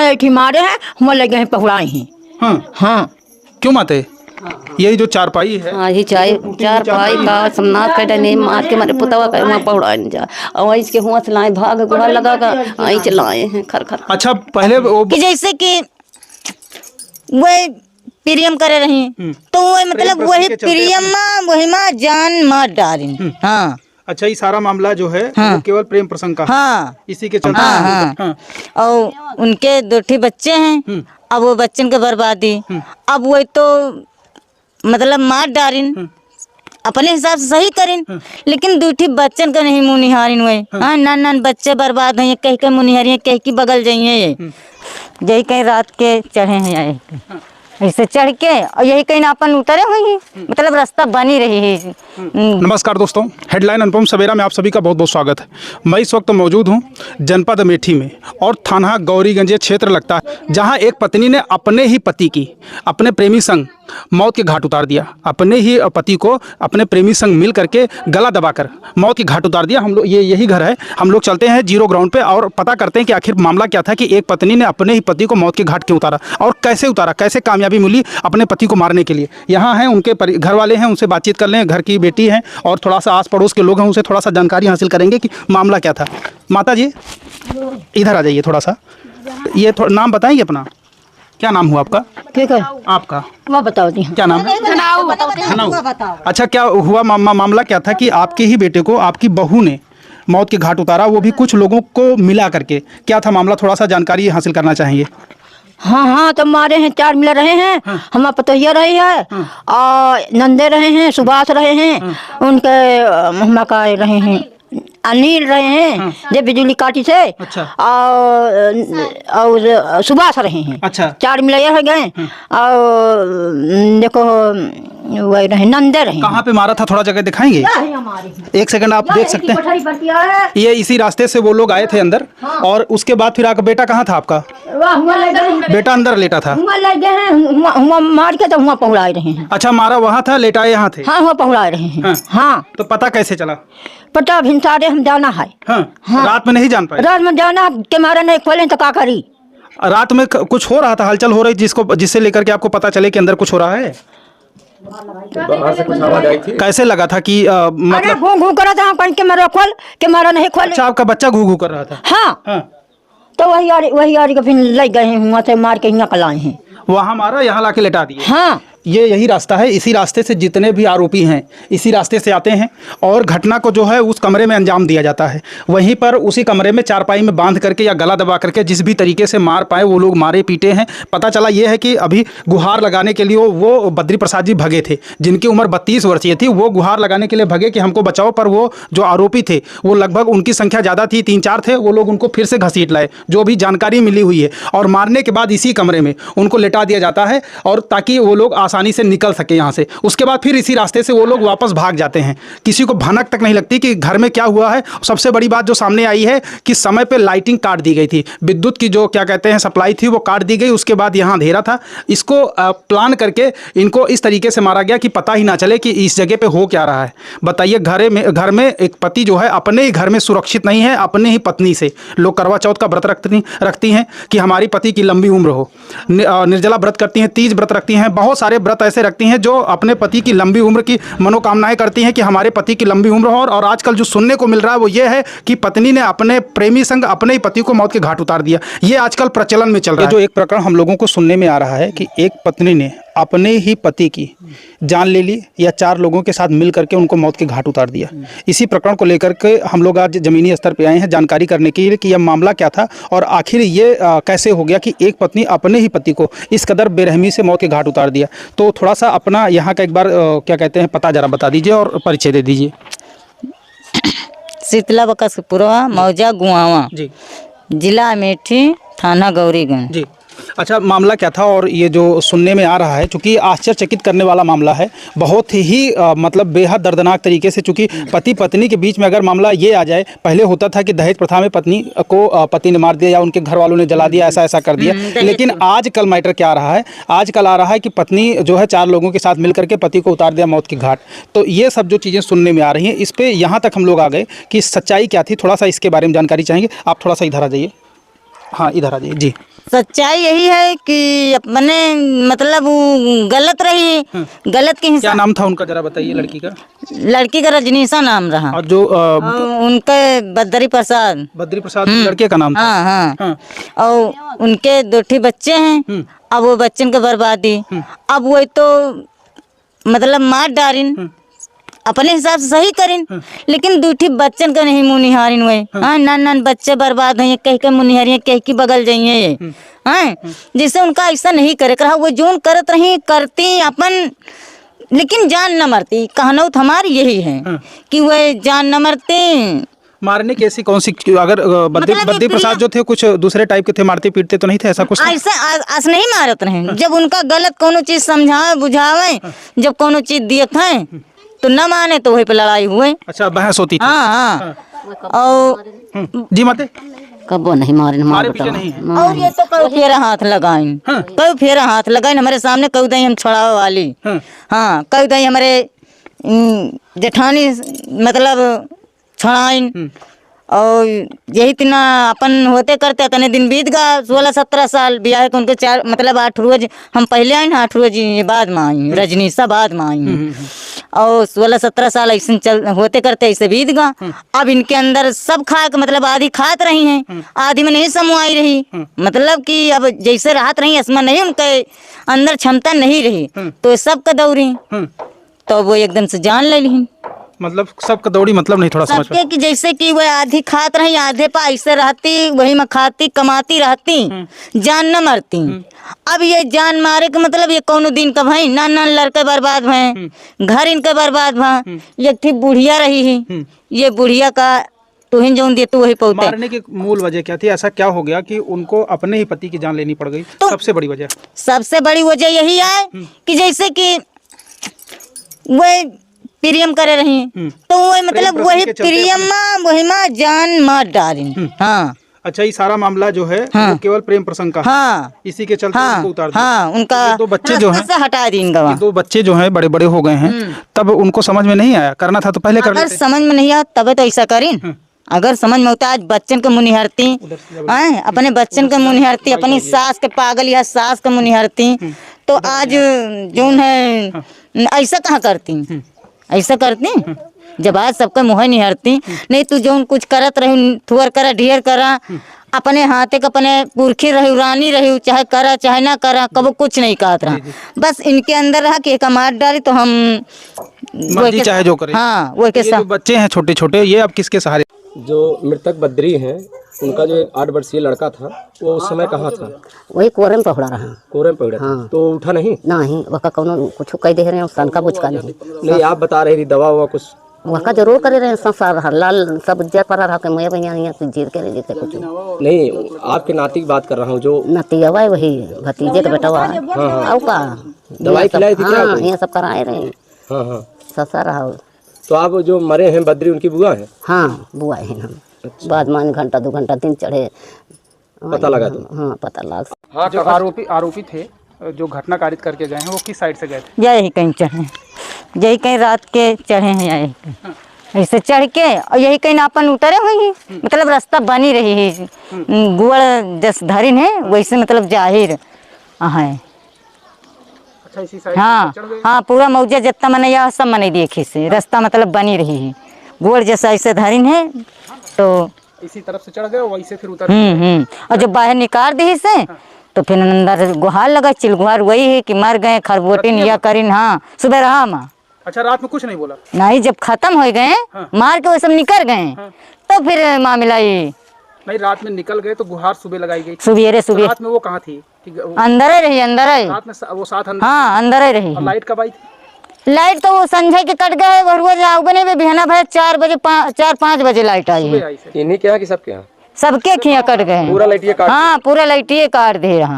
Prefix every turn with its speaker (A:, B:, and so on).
A: ऐठी मारे हैं, हम लगे हैं पहुड़ाए हैं।
B: हाँ
A: हाँ
B: क्यों माते? यही जो चारपाई है।
C: हाँ, ये चार भाई का समनाथ कटे ने मार के मारे पुतवा का वहाँ पहुँचाने जा और इसके हुआ से लाए भाग गुड़ा लगा का आई चलाए हैं खर खर।
B: अच्छा पहले वो
D: कि जैसे कि वही प्रियम करे रही तो वो मतलब वही प्रियम वही माँ जान मार डाली। हाँ
B: अच्छा, ये सारा मामला जो है
D: हाँ।
B: वो केवल प्रेम प्रसंग का है।
D: हाँ
B: इसी के चलते
D: हाँ हाँ
B: हाँ।
D: और उनके 2 बच्चे हैं। अब वो बच्चन के बर्बादी अब वही तो मतलब मार डालिन अपने हिसाब से सही करिन, लेकिन 2 बच्चन का नहीं मुँह निहारिन वही। हाँ नान बच्चे बर्बाद हैं, कहीं के मुँह निहारी कहीं की बगल जाइए यही कहीं रात के चढ़े हैं ऐसे चढ़ के और यही कहीं ना अपन उतरे हुई है मतलब रास्ता बनी रही है।
B: नमस्कार दोस्तों, हेडलाइन अनुपम सवेरा में आप सभी का बहुत बहुत स्वागत है। मैं इस वक्त मौजूद हूं जनपद अमेठी में और थाना गौरीगंज क्षेत्र लगता है, जहां एक पत्नी ने अपने ही पति की अपने प्रेमी संग मौत के घाट उतार दिया। अपने ही पति को अपने प्रेमी संग मिल करके गला दबाकर मौत के घाट उतार दिया। हम लोग यही घर है, हम लोग चलते हैं जीरो ग्राउंड पे और पता करते हैं कि आखिर मामला क्या था कि एक पत्नी ने अपने ही पति को मौत के घाट क्यों उतारा और कैसे उतारा, कैसे कामयाबी मिली अपने पति को मारने के लिए। यहाँ हैं उनके घर वाले हैं, उनसे बातचीत कर लें, घर की बेटी हैं और थोड़ा सा आस पड़ोस के लोग हैं, उनसे थोड़ा सा जानकारी हासिल करेंगे कि मामला क्या था। माता जी इधर आ जाइए थोड़ा सा, ये नाम बताएंगे अपना, क्या नाम हुआ आपका?
A: ठीक है
B: आपका
A: वो बताओ दी
B: क्या नाम है? हनाऊ। अच्छा, क्या हुआ मामला क्या था कि आपके ही बेटे को आपकी बहू ने मौत के घाट उतारा, वो भी कुछ लोगों को मिला करके? क्या था मामला, थोड़ा सा जानकारी हासिल करना चाहेंगे।
A: हाँ तो मारे हैं 4 मिल रहे हैं। हम पतोहिया रहे हैं और नंदे रहे हैं, सुभाष रहे हैं, उनके हम का रहे हैं अनिल रहे हैं जो बिजली काटी से।
B: अच्छा।
A: और सुभाष रहे हैं।
B: अच्छा।
A: 4 मिलैया हो गए और देखो वही रहे नंदे रहे।
B: कहाँ पे मारा था, थोड़ा जगह दिखाएंगे? एक सेकंड आप देख सकते हैं, ये इसी रास्ते से वो लोग आए थे अंदर और उसके बाद फिर आकर बेटा कहाँ था आपका? बेटा अंदर लेटा था।
A: मार के तो हुआ पहुँचाए रहे हैं।
B: अच्छा, मारा वहाँ था, लेटाए यहाँ थे।
A: हाँ हुआ पहुँचाए रहे हैं। हाँ
B: तो पता कैसे चला?
A: पता भिनसारे हम जाना है।
B: हाँ। रात में नहीं जान पाए?
A: रात में जाना कैमरा नहीं खोले तो क्या करी।
B: रात में कुछ हो रहा था, हलचल हो रही जिससे लेकर के आपको पता चले कि अंदर कुछ हो रहा है? कैसे लगा था कि मतलब
A: घू घू कर रहा था, कैमरा खोल, कैमरा नहीं खोले।
B: अच्छा, आपका बच्चा घू घू कर रहा था?
A: हाँ। तो वही आरी को फिर लग गए हैं, वहाँ से मार के यहाँ कलाए हैं।
B: वहाँ मारा, यहाँ लाके लेटा दिए।
A: हाँ
B: यही रास्ता है, इसी रास्ते से जितने भी आरोपी हैं इसी रास्ते से आते हैं और घटना को जो है उस कमरे में अंजाम दिया जाता है। वहीं पर उसी कमरे में चारपाई में बांध करके या गला दबा करके जिस भी तरीके से मार पाए वो लोग मारे पीटे हैं। पता चला ये है कि अभी गुहार लगाने के लिए वो बद्री प्रसाद जी भगे थे, जिनकी उम्र 32 वर्षीय थी। वो गुहार लगाने के लिए भगे कि हमको बचाओ, पर वो जो आरोपी थे वो लगभग उनकी संख्या ज़्यादा थी, 3-4 थे। वो लोग उनको फिर से घसीट लाए, जो भी जानकारी मिली हुई है, और मारने के बाद इसी कमरे में उनको लेटा दिया जाता है और ताकि वो लोग आसानी से निकल सके यहाँ से। उसके बाद फिर इसी रास्ते से वो लोग वापस भाग जाते हैं। किसी को भनक तक नहीं लगती कि घर में क्या हुआ है। सबसे बड़ी बात जो सामने आई है कि समय पे लाइटिंग काट दी गई थी, विद्युत की जो क्या कहते हैं सप्लाई थी वो काट दी गई। उसके बाद यहाँ अंधेरा था। इसको प्लान करके इनको इस तरीके से मारा गया कि पता ही ना चले कि इस जगह पे हो क्या रहा है। बताइए, घर में एक पति जो है अपने ही घर में सुरक्षित नहीं है, अपने ही पत्नी से लोग करवा चौथ का व्रत रखती हैं कि हमारी पति की लंबी उम्र हो, निर्जला व्रत करती हैं, तीज व्रत रखती हैं, बहुत सारे व्रत ऐसे रखती हैं जो अपने पति की लंबी उम्र की मनोकामनाएं करती हैं कि हमारे पति की लंबी उम्र हो। और आजकल जो सुनने को मिल रहा है वो ये है कि पत्नी ने अपने प्रेमी संग अपने ही पति को मौत के घाट उतार दिया। ये आजकल प्रचलन में चल रहा है। जो एक प्रकरण हम लोगों को सुनने में आ रहा है कि एक पत्नी ने अपने ही पति की जान ले ली या 4 लोगों के साथ मिल करके उनको मौत के घाट उतार दिया। इसी प्रकरण को लेकर के हम लोग आज जमीनी स्तर पे आए हैं जानकारी करने के लिए कि यह मामला क्या था और आखिर ये कैसे हो गया कि एक पत्नी अपने ही पति को इस कदर बेरहमी से मौत के घाट उतार दिया। तो थोड़ा सा अपना यहाँ का एक बार क्या कहते हैं पता जरा बता दीजिए और परिचय दे दीजिए।
D: शीतला बकसपुरवा मौजा गुआवा
B: जी,
D: जिला अमेठी, थाना गौरीगंज
B: जी। अच्छा, मामला क्या था? और ये जो सुनने में आ रहा है, चूँकि आश्चर्यचकित करने वाला मामला है, बहुत ही मतलब बेहद दर्दनाक तरीके से, चूँकि पति पत्नी के बीच में अगर मामला ये आ जाए, पहले होता था कि दहेज प्रथा में पत्नी को पति ने मार दिया या उनके घर वालों ने जला दिया, ऐसा कर दिया। लेकिन आजकल मैटर क्या आ रहा है? आजकल आ रहा है कि पत्नी जो है 4 लोगों के साथ मिल करके पति को उतार दिया मौत के घाट। तो ये सब जो चीज़ें सुनने में आ रही हैं, इस पर यहाँ तक हम लोग आ गए कि सच्चाई क्या थी, थोड़ा सा इसके बारे में जानकारी चाहेंगे। आप थोड़ा सा इधर आ जाइए। हाँ इधर आ जाइए जी।
D: सच्चाई यही है कि अपने मतलब वो गलत रही, गलत के
B: क्या
D: हिसाब।
B: नाम था उनका, जरा बताइए लड़की का।
D: लड़की का रजनीशा नाम रहा
B: और जो
D: उनके बद्री प्रसाद।
B: बद्री प्रसाद लड़के का नाम था।
D: हाँ हाँ,
B: हाँ।
D: और उनके 2 बच्चे हैं। अब वो बच्चन के बर्बादी, अब वो तो मतलब मार डारिन, अपने हिसाब से सही करिन, लेकिन 2 बच्चन का नहीं मुनिहारिन हुए। हाँ, नान बच्चे बर्बाद हैं, कह के मुनिहारियाँ कह की बगल जाइए ये। हाँ, जिससे उनका ऐसा नहीं करे करा, वो जोन करत रही करती अपन, लेकिन जान न मरती। कहनौत हमारी यही है कि वह जान न मरती।
B: मारने की ऐसी कौन सी, अगर बद्री प्रसाद जो थे कुछ दूसरे टाइप के थे, मारते पीटते तो नहीं थे, ऐसा कुछ था?
D: ऐसा आस नहीं मारत रहे। जब उनका गलत कोनो चीज समझावे बुझावे, जब कोनो चीज दियत है तो न माने तो वही पे लड़ाई हुए।
B: अच्छा, बहस होती थी।
D: हाँ हाँ, और
B: जी माते
C: कबो नहीं मारे
B: मारे पीछे नहीं है।
D: और ये तो कई फेरा हाथ लगाइन, कई फेरा हाथ लगाइन हमारे सामने, कई दई हम छुड़ावे वाली। हाँ, कई दई हमारे जेठानी मतलब छुड़ाइन। और यही तना अपन होते करते तने दिन बीत गया। 16-17 साल ब्याह के उनके 4 मतलब 8 रोज हम पहले आई ना, 8 रोज बाद में आई, रजनीशा बाद में आई। और 16-17 साल ऐसे चल होते करते ऐसे बीत गया। अब इनके अंदर सब खा के मतलब आधी खात रही हैं, आधी में नहीं समवाई रही, मतलब कि अब जैसे राहत रही इसमें नहीं, उनके अंदर क्षमता नहीं रही, तो सबका दौड़ी तो वो एकदम से जान ले ली।
B: मतलब सबका दौड़ी मतलब नहीं, थोड़ा समझ
D: सबके कि जैसे कि वह आधी खात रही, आधे पा ऐसे रहती, वही में खाती कमाती रहती, जान न मरती। अब ये जान मारे के मतलब ये कौनो दिन का भाई नान लड़के बर्बाद भय, घर इनके बर्बाद भय। एक थी बुढ़िया रही है, ये बुढ़िया का तुहिन जो दिए तो वही पौते।
B: मारने की मूल वजह क्या थी? ऐसा क्या हो गया कि उनको अपने ही पति की जान लेनी पड़ गई?
D: तो
B: सबसे बड़ी वजह,
D: सबसे बड़ी वजह यही है कि जैसे कि वह प्रियम करे रही, तो वही मतलब वही प्रियम वही माँ जान मार डाली। हाँ,
B: अच्छा, ये सारा मामला जो है वो केवल प्रेम प्रसंग का है।
D: हाँ,
B: इसी के चलते उनको उतार दिया।
D: हाँ, उनका
B: ये 2 बच्चे जो हैं
D: से हटा दी इनका।
B: 2 बच्चे जो हैं बड़े बड़े हो गए हैं, तब उनको समझ में नहीं आया, करना था तो पहले कर
D: अगर
B: लेते।
D: समझ में नहीं आया तबे तो ऐसा करीन। अगर समझ में होता, आज बच्चन के मुनिहरती, अपने बच्चन के मुनिहरती, अपनी सास के पागल या सास के मुनिहरती, तो आज जो है ऐसा कहाँ करती, ऐसा करती जब आज सबका मुँह निहरती। नहीं तू जो कुछ करत रही, थुअर करा ढेर करा, अपने हाथे के अपने पुरखी रही, रानी रही, चाहे करा चाहे ना करा, कबो कुछ नहीं कहत रहा। बस इनके अंदर रहा कि एक मार डाली तो हम
B: मर्जी चाहे जो करे।
D: हाँ, वो के
B: ये जो बच्चे हैं छोटे छोटे, ये अब किसके सहारे?
E: जो मृतक बद्री हैं, उनका जो 8 वर्षीय लड़का था वो उस समय कहाँ था?
C: वही कोरम पहुड़ा रहा।
E: कोरे में पड़ा था। तो उठा नहीं?
C: नहीं, वह कोनो कुछ कह दे रहे हैं, तनका कुछ का नहीं।
E: नहीं, आप बता रही थी दवा हुआ कुछ
C: वह जरूर करे रहे, संसार लाल सब जे पर रहा के मुझे भैया यहाँ जीत के देते कुछ
E: नहीं। आपके नाती की बात कर रहा हूँ, जो
C: नतियावा वही भतीजे के बेटा हुआ। और का
E: दवाई खिलाई थी क्या?
C: हाँ, ये सब कराए रहे।
E: हाँ हाँ।
C: ससा रहा।
E: तो आप जो मरे हैं बद्री, उनकी बुआ है?
C: हाँ, बुआ है हम। बाद में घंटा 2 घंटा दिन चढ़े,
E: पता लगा तो?
C: हाँ, पता लग।
B: हाँ, जो आरोपी थे जो घटना कारित करके गए हैं, वो किस साइड से गए थे?
D: यही कहीं चढ़े, यही कहीं रात के चढ़े हैं, यही ऐसे चढ़ के, और यही कहीं अपन उतरे हुए हैं, मतलब रास्ता बनी रही है, गुड़ जस धरिन है वैसे मतलब जाहिर है।
B: अच्छा, इसी साइड
D: हाँ
B: से चढ़ गए?
D: हाँ, पूरा मौजा जितना मने या सब मने देखी से रास्ता मतलब बनी रही है, गुड़ जैसा ऐसे धरिन है, तो
B: इसी तरफ से चढ़ गए और वहीं से फिर उतर।
D: और जब बाहर निकाल दी से तो फिर अंदर गुहार लगा, चिलगुहार वही है कि मर गए खरबोटिन या करिन। हाँ, सुबह रहा माँ।
B: अच्छा, रात में कुछ नहीं बोला?
D: नहीं, जब खत्म हो गए मार के वो सब निकल गए, तो फिर मामला ये
B: नहीं, रात में निकल गए तो गुहार सुबह लगाई गई।
D: सुबेरे
B: तो रात में वो कहाँ थी?
D: अंदर ही रही, अंदर ही।
B: रात में वो साथ अंदर?
D: हाँ, अंदर ही रही।
B: और लाइट कब आई थी?
D: लाइट तो वो संझे के कट गए, रोज आओ बने बिहना भाई 4-5 बजे लाइट आई है।
E: इन्हीं के यहाँ कि सबके यहाँ?
D: सबके खिया कट गए।
E: पूरा लाइट ये काट?
D: हाँ, पूरा लाइट ये काट दे रहा।